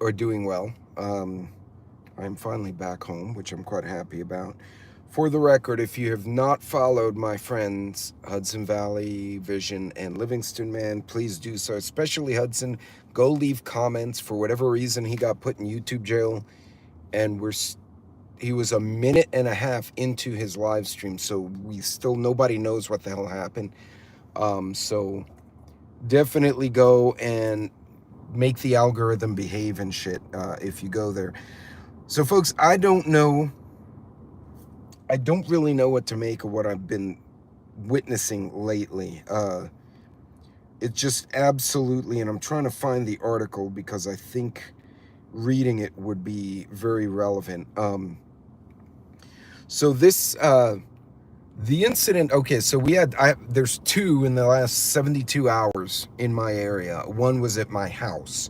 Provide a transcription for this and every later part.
are doing well. I'm finally back home, which I'm quite happy about. For the record, if you have not followed my friends Hudson Valley Vision and Livingston Man, please do so. Especially Hudson, go leave comments. For whatever reason, he got put in YouTube jail, and he was a minute and a half into his live stream, so nobody knows what the hell happened. So definitely go and make the algorithm behave and shit if you go there. So, folks, I don't really know what to make of what I've been witnessing lately. It's just absolutely, and I'm trying to find the article because I think reading it would be very relevant. So this, the incident, okay, so there's two in the last 72 hours in my area. One was at my house.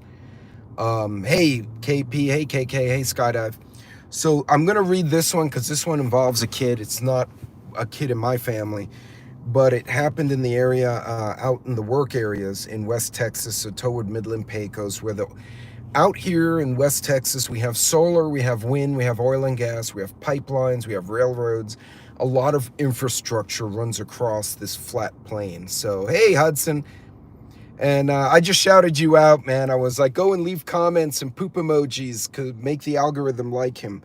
Hey, KP, hey, KK, hey, Skydive. So I'm going to read this one because this one involves a kid. It's not a kid in my family, but it happened in the area out in the work areas in West Texas, so toward Midland, Pecos, out here in West Texas, we have solar, we have wind, we have oil and gas, we have pipelines, we have railroads. A lot of infrastructure runs across this flat plain. So, hey, Hudson. And I just shouted you out, man. I was like, go and leave comments and poop emojis to make the algorithm like him.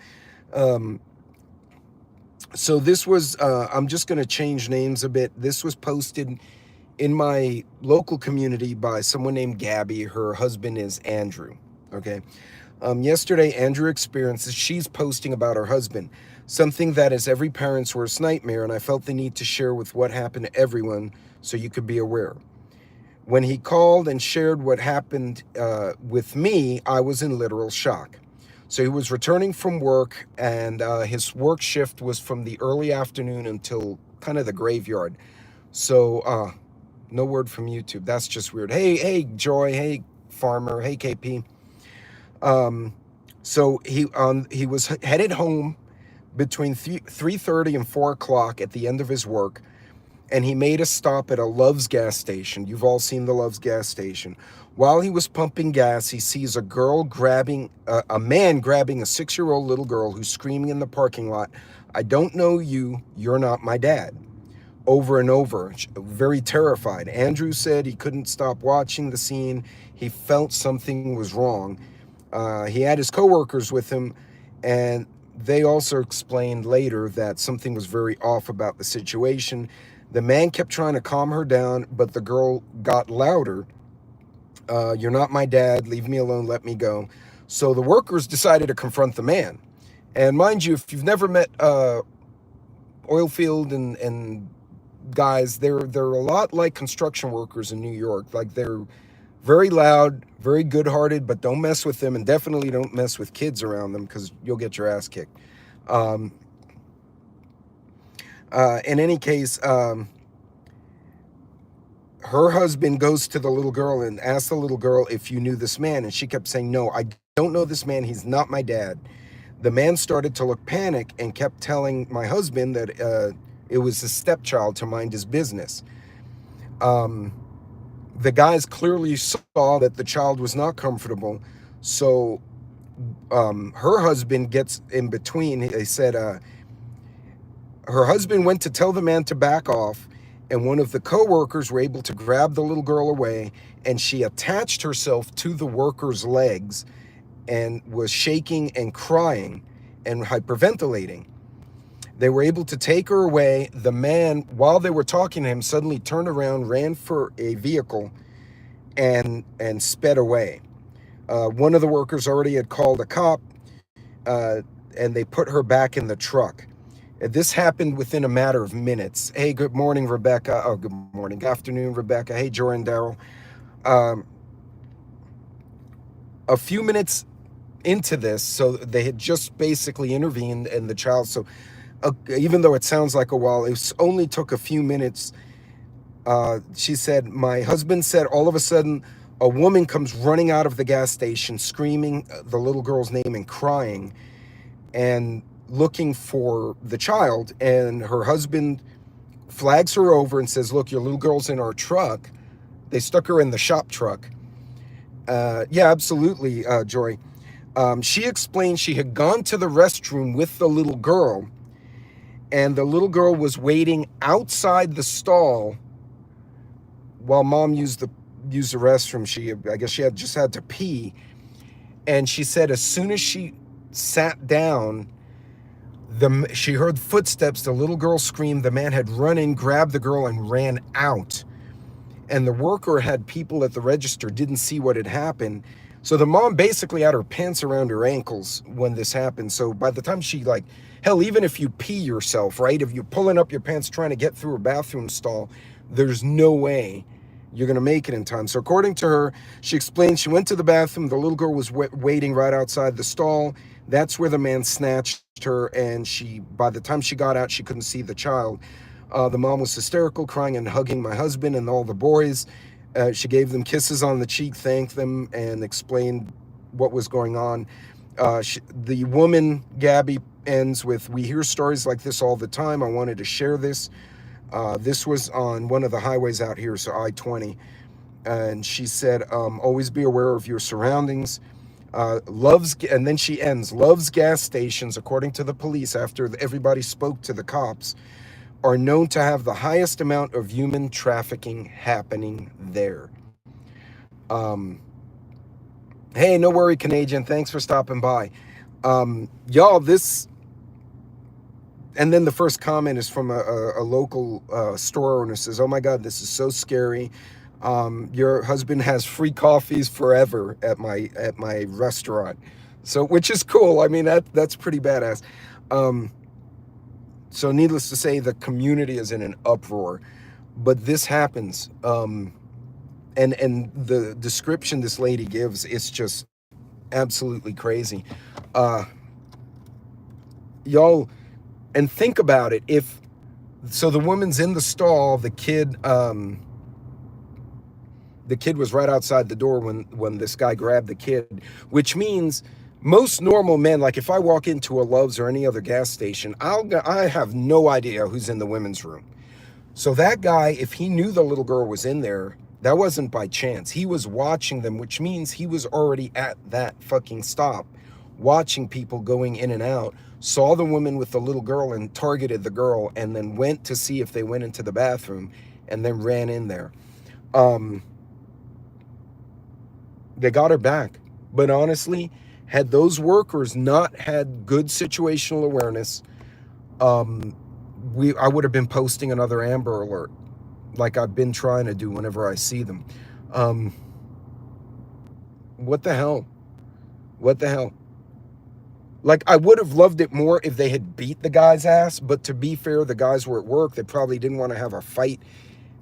So this was, I'm just going to change names a bit. This was posted in my local community by someone named Gabby. Her husband is Andrew. Okay. Yesterday, Andrew experiences, she's posting about her husband, something that is every parent's worst nightmare. And I felt the need to share with what happened to everyone so you could be aware. When he called and shared what happened with me, I was in literal shock. So he was returning from work, and his work shift was from the early afternoon until kind of the graveyard. So no word from YouTube. That's just weird. Hey, Joy. Hey, Farmer. Hey, KP. So he was headed home between 3:30 and 4 o'clock at the end of his work. And he made a stop at a Love's gas station. You've all seen the Love's gas station. While he was pumping gas, he sees a man grabbing a 6-year-old little girl who's screaming in the parking lot, "I don't know you, you're not my dad," over and over, very terrified. Andrew said he couldn't stop watching the scene. He felt something was wrong. He had his coworkers with him, and they also explained later that something was very off about the situation. The man kept trying to calm her down, but the girl got louder. "You're not my dad. Leave me alone. Let me go." So the workers decided to confront the man. And mind you, if you've never met oil field and guys, they're a lot like construction workers in New York. Like, they're very loud, very good-hearted, but don't mess with them, and definitely don't mess with kids around them because you'll get your ass kicked. In any case, her husband goes to the little girl and asks the little girl if you knew this man, and she kept saying, "No, I don't know this man. He's not my dad." The man started to look panicked and kept telling my husband that it was his stepchild to mind his business. The guys clearly saw that the child was not comfortable, so her husband gets in between. They said her husband went to tell the man to back off, and one of the co-workers were able to grab the little girl away, and she attached herself to the worker's legs and was shaking and crying and hyperventilating. They were able to take her away. The man, while they were talking to him, suddenly turned around, ran for a vehicle, and sped away. One of the workers already had called a cop, and they put her back in the truck. This happened within a matter of minutes. Hey, good morning, Rebecca. Oh, good morning. Good afternoon, Rebecca. Hey, Jordan, Darrell. A few minutes into this, so they had just basically intervened, and the child, so even though it sounds like a while, it only took a few minutes. She said, my husband said all of a sudden a woman comes running out of the gas station screaming the little girl's name and crying and looking for the child, and her husband flags her over and says, "Look, your little girl's in our truck." They stuck her in the shop truck. Yeah, absolutely, Jory. She explained she had gone to the restroom with the little girl, and the little girl was waiting outside the stall while mom used the restroom. I guess she had just had to pee. And she said as soon as she sat down, she heard footsteps. The little girl screamed. The man had run in, grabbed the girl, and ran out. And the worker had people at the register, didn't see what had happened. So the mom basically had her pants around her ankles when this happened. So by the time she, like, hell, even if you pee yourself, right? If you're pulling up your pants trying to get through a bathroom stall, there's no way you're going to make it in time. So according to her, she explained she went to the bathroom. The little girl was waiting right outside the stall. That's where the man snatched her. And by the time she got out, she couldn't see the child. The mom was hysterical, crying and hugging my husband and all the boys. She gave them kisses on the cheek, thanked them, and explained what was going on. The woman, Gabby, ends with, "We hear stories like this all the time. I wanted to share this." This was on one of the highways out here, so I-20. And she said, always be aware of your surroundings. And then she ends, loves gas stations, according to the police, after everybody spoke to the cops, are known to have the highest amount of human trafficking happening there. Hey, no worry, Canadian. Thanks for stopping by. Y'all, this... And then the first comment is from a local store owner. Says, "Oh my God, this is so scary. Your husband has free coffees forever at my restaurant." So, which is cool. I mean, that's pretty badass. So needless to say, the community is in an uproar. But this happens. And the description this lady gives is just absolutely crazy. Y'all... And think about it. So the woman's in the stall, the kid was right outside the door when this guy grabbed the kid, which means most normal men, like if I walk into a Love's or any other gas station, I have no idea who's in the women's room. So that guy, if he knew the little girl was in there, that wasn't by chance. He was watching them, which means he was already at that fucking stop, watching people going in and out, saw the woman with the little girl and targeted the girl, and then went to see if they went into the bathroom, and then ran in there. They got her back. But honestly, had those workers not had good situational awareness, I would have been posting another Amber Alert, like I've been trying to do whenever I see them. What the hell? What the hell? Like, I would have loved it more if they had beat the guy's ass, but to be fair, the guys were at work. They probably didn't want to have a fight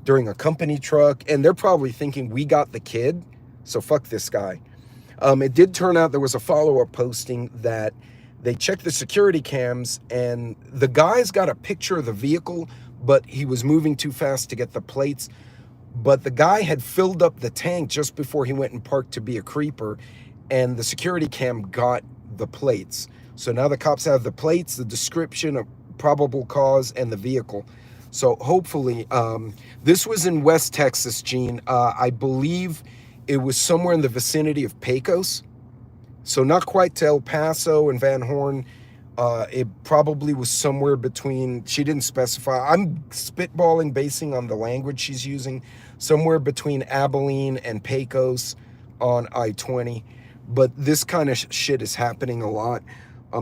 during a company truck, and they're probably thinking, we got the kid, so fuck this guy. It did turn out there was a follow-up posting that they checked the security cams, and the guy's got a picture of the vehicle, but he was moving too fast to get the plates. But the guy had filled up the tank just before he went and parked to be a creeper, and the security cam got the plates. So now the cops have the plates, the description of probable cause, and the vehicle. So hopefully, this was in West Texas, Gene. I believe it was somewhere in the vicinity of Pecos. So not quite to El Paso and Van Horn. It probably was somewhere between, she didn't specify. I'm spitballing basing on the language she's using. Somewhere between Abilene and Pecos on I-20. But this kind of shit is happening a lot.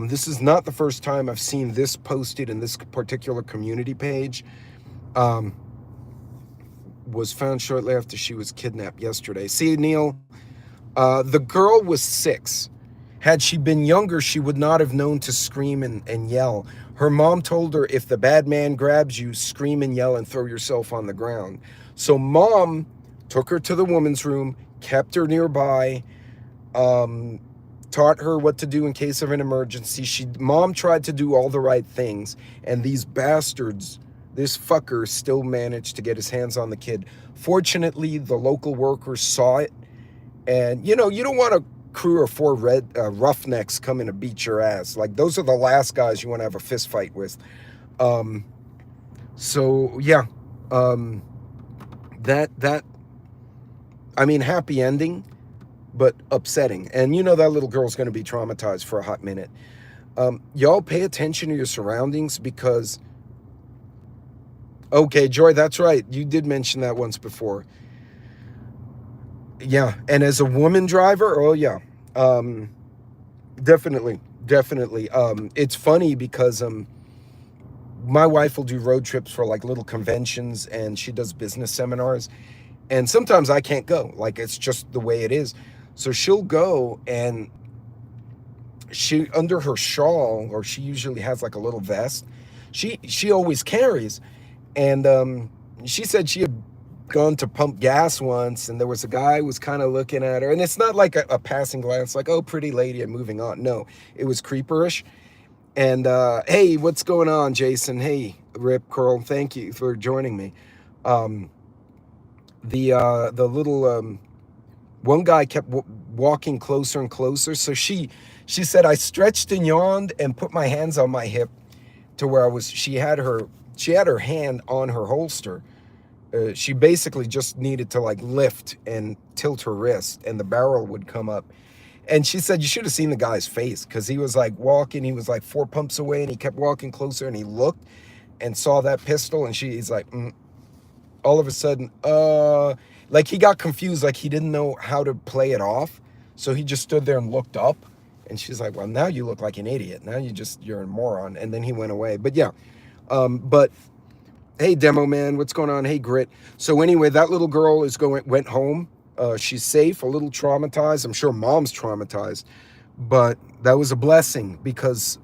This is not the first time I've seen this posted in this particular community page. Was found shortly after she was kidnapped yesterday. See, Neil, the girl was 6. Had she been younger, she would not have known to scream and yell. Her mom told her, if the bad man grabs you, scream and yell and throw yourself on the ground. So mom took her to the woman's room, kept her nearby, taught her what to do in case of an emergency. Mom tried to do all the right things, and these bastards, this fucker, still managed to get his hands on the kid. Fortunately, the local workers saw it, and you don't want a crew of 4 roughnecks coming to beat your ass. Like, those are the last guys you want to have a fist fight with. So yeah, that I mean, happy ending. but upsetting. And you know that little girl's going to be traumatized for a hot minute. Y'all pay attention to your surroundings because, okay, Joy, that's right. You did mention that once before. Yeah. And as a woman driver, oh, yeah. Definitely. Definitely. It's funny because my wife will do road trips for like little conventions and she does business seminars. And sometimes I can't go. Like it's just the way it is. So she'll go and she under her shawl, or she usually has like a little vest. She always carries. And she said she had gone to pump gas once and there was a guy who was kind of looking at her, and it's not like a passing glance like, oh, pretty lady and moving on. No, it was creeperish. And hey, what's going on, Jason? Hey, Rip Curl, thank you for joining me. um the little one guy kept walking closer and closer. So she said I stretched and yawned and put my hands on my hip to where I was. She had her hand on her holster. She basically just needed to like lift and tilt her wrist, and the barrel would come up. And she said you should have seen the guy's face, because he was like walking. He was like 4 pumps away, and he kept walking closer, and he looked and saw that pistol, and he's like, all of a sudden, like he got confused, like he didn't know how to play it off. So he just stood there and looked up. And she's like, well, now you look like an idiot. Now you're a moron. And then he went away. But yeah, but hey, Demo Man, what's going on? Hey, Grit. So anyway, that little girl went home. She's safe, a little traumatized. I'm sure mom's traumatized. But that was a blessing because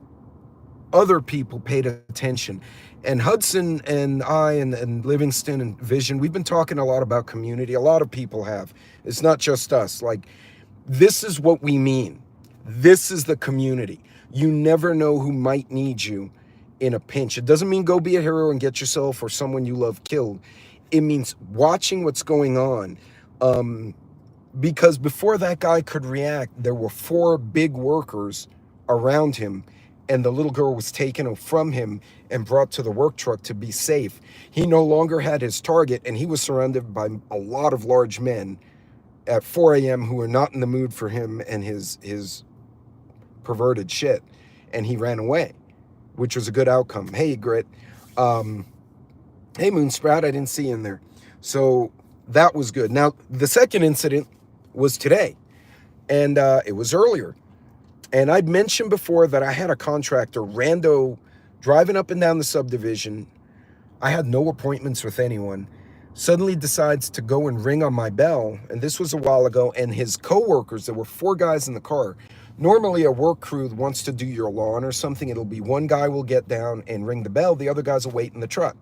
other people paid attention. And Hudson and I and Livingston and Vision, we've been talking a lot about community. A lot of people have. It's not just us. Like, this is what we mean. This is the community. You never know who might need you in a pinch. It doesn't mean go be a hero and get yourself or someone you love killed. It means watching what's going on. Because before that guy could react, there were 4 big workers around him, and the little girl was taken from him and brought to the work truck to be safe. He no longer had his target, and he was surrounded by a lot of large men at 4 a.m. who were not in the mood for him and his perverted shit, and he ran away, which was a good outcome. Hey, Grit. Hey, Moonsprout, I didn't see you in there. So that was good. Now, the second incident was today, and it was earlier. And I'd mentioned before that I had a contractor, rando, driving up and down the subdivision. I had no appointments with anyone. Suddenly decides to go and ring on my bell. And this was a while ago. And his coworkers, there were 4 guys in the car. Normally a work crew wants to do your lawn or something. It'll be one guy will get down and ring the bell. The other guys will wait in the truck.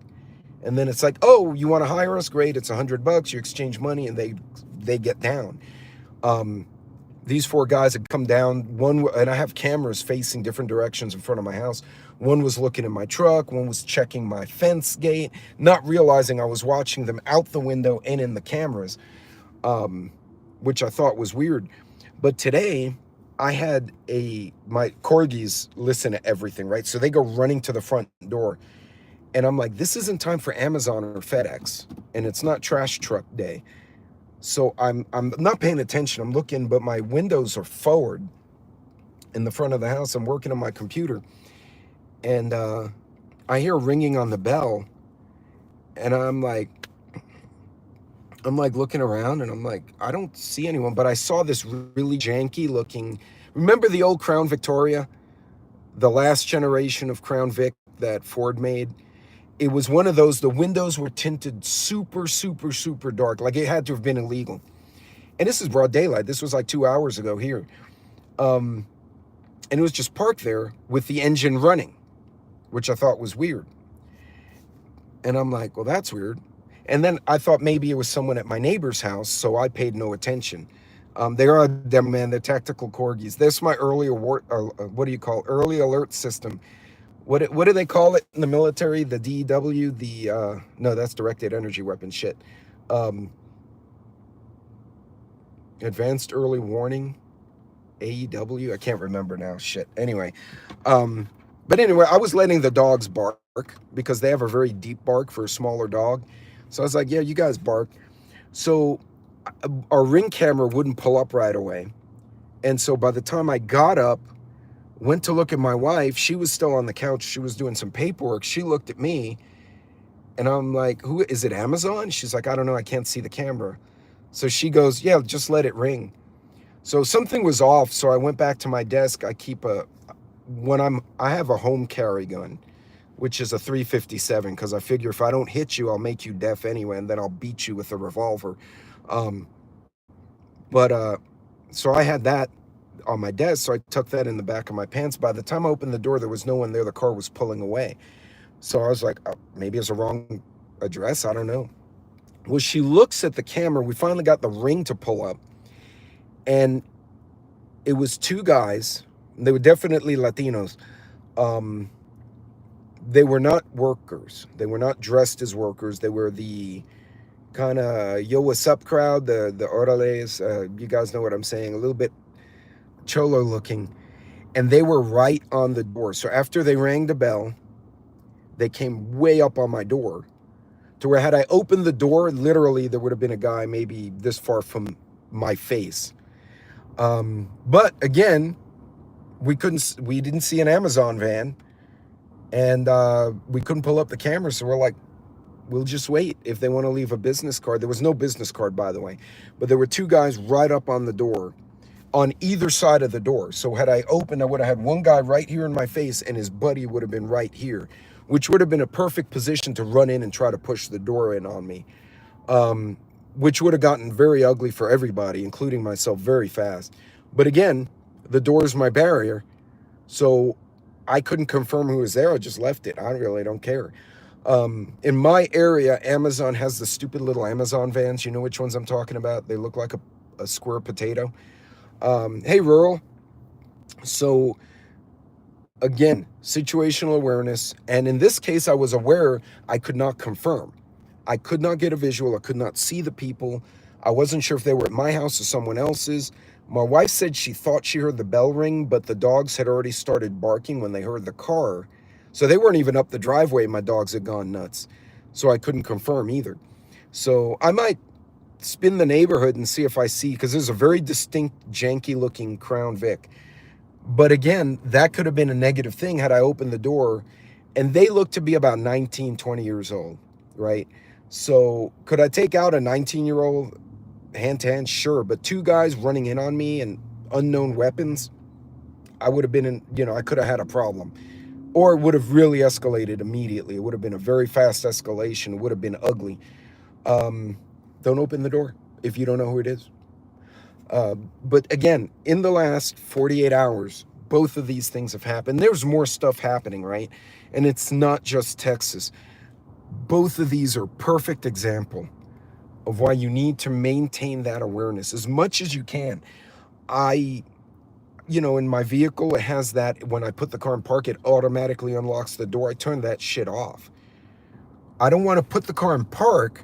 And then it's like, oh, you want to hire us? Great. It's $100. You exchange money and they get down. These 4 guys had come down. One, and I have cameras facing different directions in front of my house. One was looking in my truck. One was checking my fence gate, not realizing I was watching them out the window and in the cameras, which I thought was weird. But today, I had my Corgis listen to everything, right? So they go running to the front door. And I'm like, this isn't time for Amazon or FedEx. And it's not trash truck day. So I'm not paying attention. I'm looking, but my windows are forward in the front of the house. I'm working on my computer. And I hear ringing on the bell. And I'm like looking around, and I'm like, I don't see anyone. But I saw this really janky looking. Remember the old Crown Victoria? The last generation of Crown Vic that Ford made? It was one of those, the windows were tinted super, super, super dark. Like it had to have been illegal. And this is broad daylight. This was like 2 hours ago here. And it was just parked there with the engine running, which I thought was weird. And I'm like, well, that's weird. And then I thought maybe it was someone at my neighbor's house, so I paid no attention. They are, man, they're tactical Corgis. This is my early early alert system. What do they call it in the military? The DEW, no, that's directed energy weapon shit. Advanced early warning, AEW. I can't remember now. Shit. Anyway, but anyway, I was letting the dogs bark because they have a very deep bark for a smaller dog. So I was like, yeah, you guys bark. So our Ring camera wouldn't pull up right away. And so by the time I got up, went to look at my wife, she was still on the couch. She was doing some paperwork. She looked at me and I'm like, who is it, Amazon? She's like, I don't know, I can't see the camera. So she goes, yeah, just let it ring. So something was off. So I went back to my desk. I have a home carry gun, which is a 357, because I figure if I don't hit you, I'll make you deaf anyway, and then I'll beat you with a revolver. So I had that on my desk, so I tucked that in the back of my pants. By the time I opened the door, there was no one there. The car was pulling away. So I was like, oh, maybe it's a wrong address. I don't know. Well, she looks at the camera. We finally got the Ring to pull up. And it was two guys. They were definitely Latinos. They were not workers. They were not dressed as workers. They were the kind of yo, what's up crowd, the orales. You guys know what I'm saying. A little bit cholo looking. And they were right on the door. So after they rang the bell, they came way up on my door to where had I opened the door, literally there would have been a guy maybe this far from my face. But again, we didn't see an Amazon van, and we couldn't pull up the camera. So we're like, we'll just wait if they want to leave a business card. There was no business card, by the way, but there were two guys right up on the door on either side of the door. So had I opened, I would have had one guy right here in my face and his buddy would have been right here, which would have been a perfect position to run in and try to push the door in on me, which would have gotten very ugly for everybody, including myself, very fast. But again, the door is my barrier, so I couldn't confirm who was there. I just left it. I really don't care. In my area, Amazon has the stupid little Amazon vans. You know which ones I'm talking about? They look like a square potato. Hey, rural. So again, situational awareness. And in this case, I was aware I could not confirm. I could not get a visual. I could not see the people. I wasn't sure if they were at my house or someone else's. My wife said she thought she heard the bell ring, but the dogs had already started barking when they heard the car. So they weren't even up the driveway. My dogs had gone nuts. So I couldn't confirm either. So I might spin the neighborhood and see if I see, because there's a very distinct, janky looking Crown Vic. But again, that could have been a negative thing had I opened the door. And they look to be about 19, 20 years old, right? So could I take out a 19-year-old hand-to-hand? Sure. But two guys running in on me and unknown weapons, I would have been in, I could have had a problem. Or it would have really escalated immediately. It would have been a very fast escalation. It would have been ugly. Don't open the door if you don't know who it is. But again, in the last 48 hours, both of these things have happened. There's more stuff happening, right? And it's not just Texas. Both of these are perfect example of why you need to maintain that awareness as much as you can. In my vehicle, it has that when I put the car in park, it automatically unlocks the door. I turn that shit off. I don't want to put the car in park,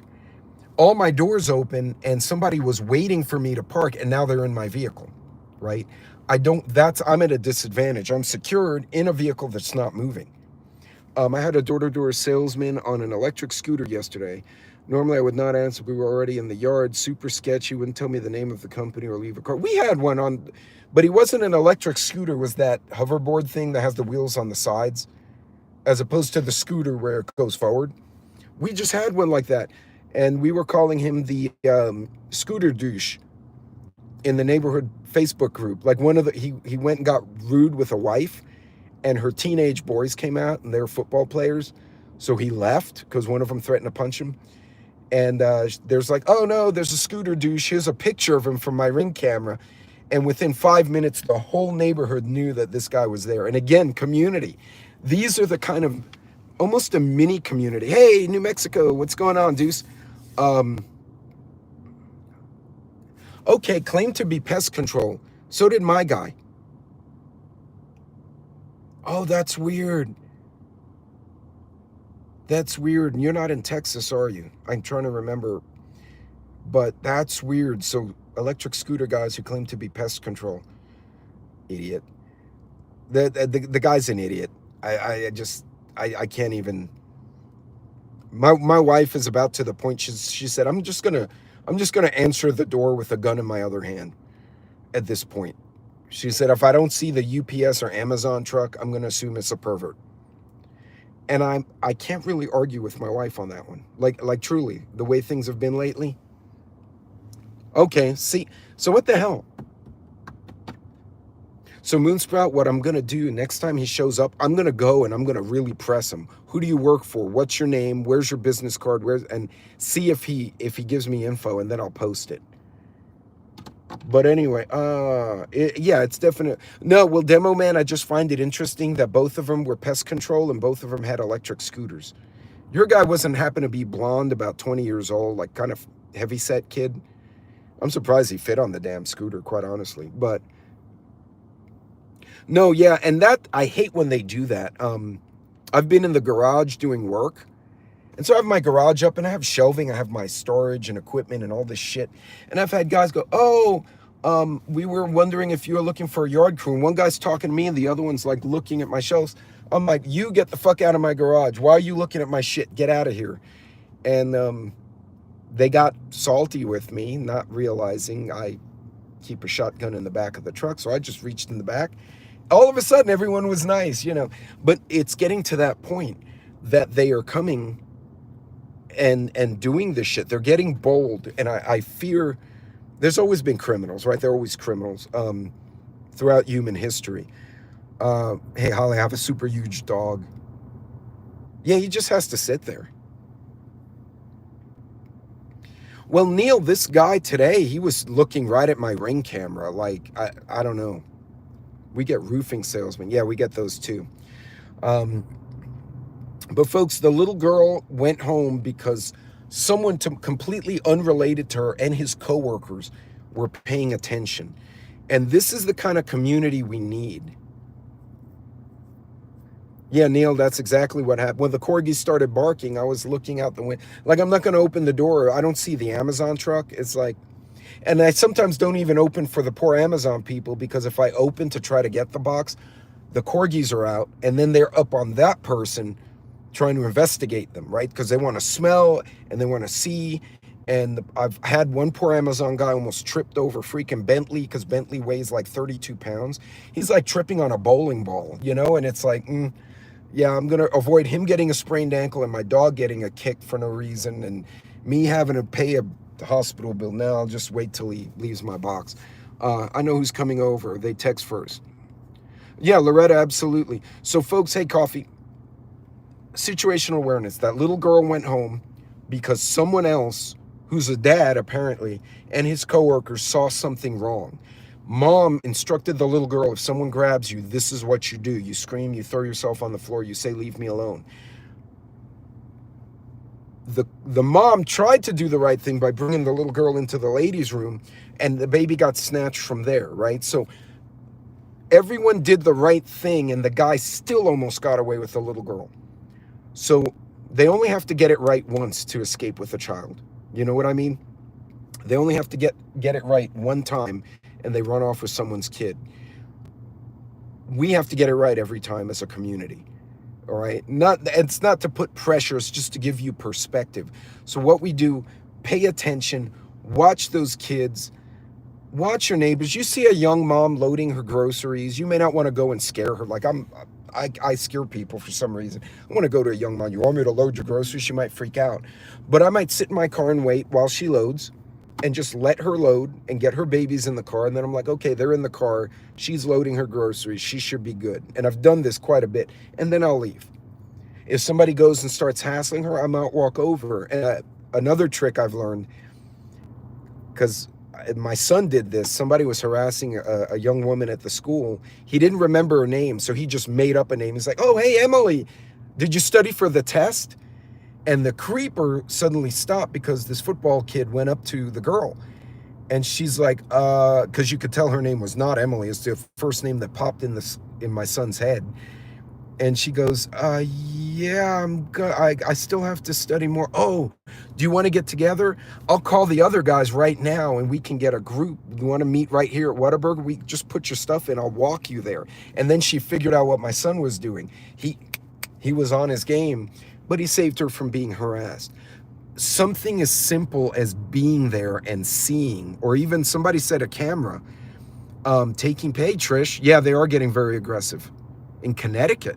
all my doors open, and somebody was waiting for me to park, and now they're in my vehicle, right? I'm at a disadvantage. I'm secured in a vehicle that's not moving. I had a door-to-door salesman on an electric scooter yesterday. Normally I would not answer. We were already in the yard. Super sketchy. Wouldn't tell me the name of the company or leave a car. We had one on, but he wasn't an electric scooter. It was that hoverboard thing that has the wheels on the sides, as opposed to the scooter where it goes forward. We just had one like that. And we were calling him the scooter douche in the neighborhood Facebook group. Like he went and got rude with a wife, and her teenage boys came out, and they were football players. So he left because one of them threatened to punch him. And there's like, oh no, there's a scooter douche. Here's a picture of him from my Ring camera. And within 5 minutes, the whole neighborhood knew that this guy was there. And again, community. These are the kind of, almost a mini community. Hey, New Mexico, what's going on, Deuce? Okay, claimed to be pest control. So did my guy. Oh, that's weird. That's weird. And you're not in Texas, are you? I'm trying to remember. But that's weird. So electric scooter guys who claim to be pest control. Idiot. The guy's an idiot. I can't even. My wife is about to the point she said, I'm just gonna I'm just going to answer the door with a gun in my other hand at this point. She said, if I don't see the UPS or Amazon truck, I'm going to assume it's a pervert. And I can't really argue with my wife on that one. Like truly, the way things have been lately. Okay, see, so what the hell? So Moonsprout, what I'm going to do next time he shows up, I'm going to go and I'm going to really press him. Who do you work for? What's your name? Where's your business card? And see if he gives me info, and then I'll post it. But anyway, yeah, it's definite. No, well, Demo Man, I just find it interesting that both of them were pest control and both of them had electric scooters. Your guy wasn't happen to be blonde, about 20 years old, like kind of heavy-set kid. I'm surprised he fit on the damn scooter, quite honestly. But no, yeah, and that, I hate when they do that. I've been in the garage doing work, and so I have my garage up and I have shelving, I have my storage and equipment and all this shit. And I've had guys go, oh, we were wondering if you were looking for a yard crew. And one guy's talking to me and the other one's like looking at my shelves. I'm like, you get the fuck out of my garage. Why are you looking at my shit? Get out of here. And they got salty with me, not realizing I keep a shotgun in the back of the truck. So I just reached in the back. All of a sudden, everyone was nice, you know. But it's getting to that point that they are coming and doing this shit. They're getting bold, and I fear. There's always been criminals, right? There are always criminals throughout human history. Hey, Holly, I have a super huge dog. Yeah, he just has to sit there. Well, Neil, this guy today, he was looking right at my Ring camera. Like, I don't know. We get roofing salesmen. Yeah, we get those too. But folks, the little girl went home because someone completely unrelated to her and his coworkers were paying attention. And this is the kind of community we need. Yeah, Neil, that's exactly what happened. When the Corgis started barking, I was looking out the window. Like, I'm not going to open the door. I don't see the Amazon truck. It's like, and I sometimes don't even open for the poor Amazon people, because if I open to try to get the box, the Corgis are out, and then they're up on that person trying to investigate them, right? Because they want to smell and they want to see. And I've had one poor Amazon guy almost tripped over freaking Bentley, because Bentley weighs like 32 pounds. He's like tripping on a bowling ball, you know? And it's like, yeah, I'm going to avoid him getting a sprained ankle and my dog getting a kick for no reason and me having to pay a hospital bill. Now I'll just wait till he leaves my box. I know who's coming over. They text first. Yeah, Loretta, absolutely. So folks, hey, Coffee. Situational awareness. That little girl went home because someone else, who's a dad apparently, and his coworkers saw something wrong. Mom instructed the little girl, if someone grabs you, this is what you do. You scream, you throw yourself on the floor, you say, leave me alone. The mom tried to do the right thing by bringing the little girl into the ladies' room, and the baby got snatched from there, right? So everyone did the right thing, and the guy still almost got away with the little girl. So they only have to get it right once to escape with a child. You know what I mean? They only have to get it right one time, and they run off with someone's kid. We have to get it right every time as a community. All right? It's not to put pressure, it's just to give you perspective. So what we do, pay attention, watch those kids, watch your neighbors. You see a young mom loading her groceries, you may not want to go and scare her. Like I scare people for some reason. I want to go to a young mom. You want me to load your groceries? She might freak out. But I might sit in my car and wait while she loads and just let her load and get her babies in the car. And then I'm like, okay, they're in the car. She's loading her groceries. She should be good. And I've done this quite a bit. And then I'll leave. If somebody goes and starts hassling her, I might walk over. And another trick I've learned, because my son did this. Somebody was harassing a young woman at the school. He didn't remember her name, so he just made up a name. He's like, oh, hey, Emily, did you study for the test? And the creeper suddenly stopped because this football kid went up to the girl. And she's like, because you could tell her name was not Emily. It's the first name that popped in my son's head. And she goes, yeah, I'm good. I still have to study more. Oh, do you want to get together? I'll call the other guys right now and we can get a group. You want to meet right here at Whataburger? We just put your stuff in. I'll walk you there. And then she figured out what my son was doing. He was on his game, but he saved her from being harassed. something as simple as being there and seeing, or even somebody said a camera, taking pay, Trish. Yeah, they are getting very aggressive in Connecticut.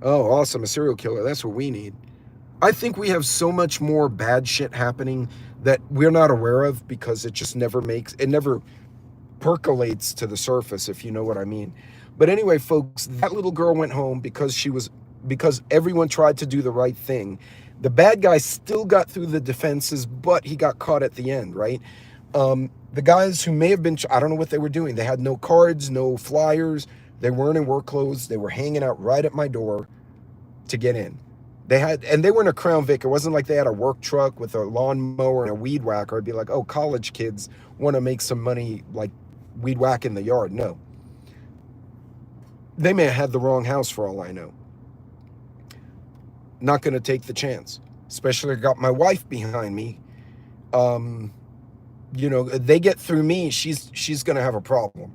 Oh, awesome. A serial killer. That's what we need. I think we have so much more bad shit happening that we're not aware of because it just never percolates to the surface, if you know what I mean. But anyway, folks, that little girl went home because everyone tried to do the right thing. The bad guy still got through the defenses, but he got caught at the end, right? The guys who may have been, I don't know what they were doing. They had no cards, no flyers. They weren't in work clothes. They were hanging out right at my door to get in. And they were in a Crown Vic. It wasn't like they had a work truck with a lawnmower and a weed whacker. I'd be like, oh, college kids want to make some money, like weed whack in the yard. No. They may have had the wrong house for all I know. Not going to take the chance. Especially got my wife behind me. You know, they get through me, she's going to have a problem.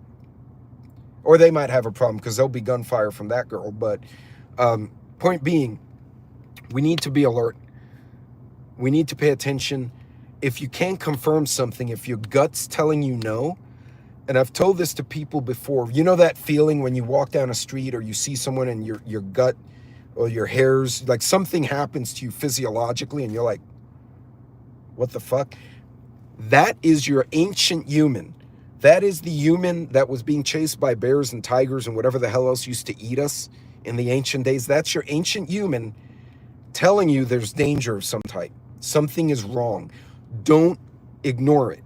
Or they might have a problem because there'll be gunfire from that girl. But point being, we need to be alert. We need to pay attention. If you can't confirm something, if your gut's telling you no, and I've told this to people before, you know that feeling when you walk down a street or you see someone and your gut or your hairs, like something happens to you physiologically and you're like, what the fuck? That is your ancient human. That is the human that was being chased by bears and tigers and whatever the hell else used to eat us in the ancient days. That's your ancient human telling you there's danger of some type. Something is wrong. Don't ignore it.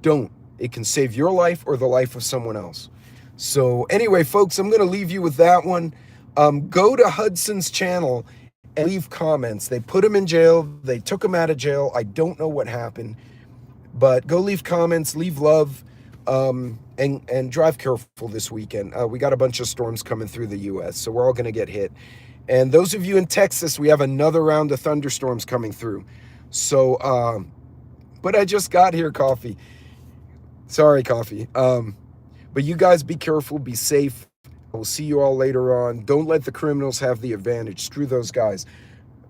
Don't. It can save your life or the life of someone else. So anyway, folks, I'm going to leave you with that one. Go to Hudson's channel and leave comments. They put him in jail. They took him out of jail. I don't know what happened. But go leave comments, leave love, and drive careful this weekend. We got a bunch of storms coming through the U.S., so we're all going to get hit. And those of you in Texas, we have another round of thunderstorms coming through. So, but I just got here, Coffee. Sorry, Coffee. But you guys be careful, be safe. We'll see you all later on. Don't let the criminals have the advantage. Screw those guys.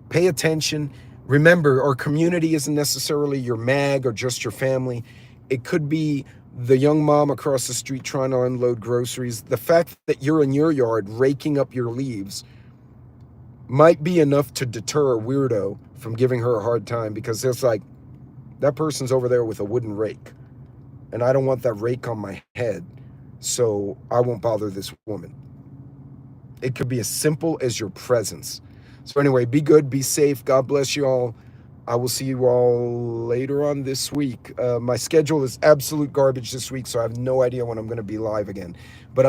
Pay attention. Remember, our community isn't necessarily your mag or just your family. It could be the young mom across the street trying to unload groceries. The fact that you're in your yard raking up your leaves might be enough to deter a weirdo from giving her a hard time, because it's like, that person's over there with a wooden rake, and I don't want that rake on my head, so I won't bother this woman. It could be as simple as your presence. So anyway, be good, be safe. God bless you all. I will see you all later on this week. My schedule is absolute garbage this week, so I have no idea when I'm going to be live again. But